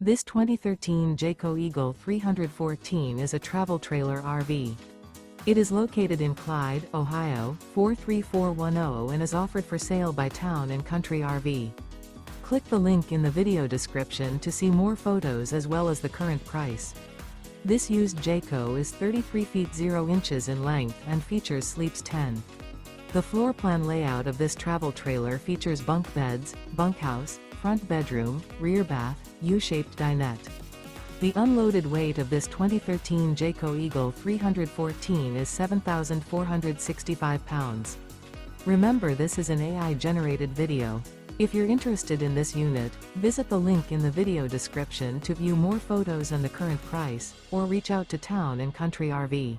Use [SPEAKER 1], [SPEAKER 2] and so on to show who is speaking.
[SPEAKER 1] This 2013 Jayco Eagle 314 is a travel trailer RV. It is located in Clyde, Ohio, 43410 and is offered for sale by Town & Country RV. Click the link in the video description to see more photos as well as the current price. This used Jayco is 33 feet 0 inches in length and features sleeps 10. The floor plan layout of this travel trailer features bunk beds, bunkhouse, front bedroom, rear bath, U-shaped dinette. The unloaded weight of this 2013 Jayco Eagle 314 is 7,465 pounds. Remember, this is an AI-generated video. If you're interested in this unit, visit the link in the video description to view more photos and the current price, or reach out to Town & Country RV.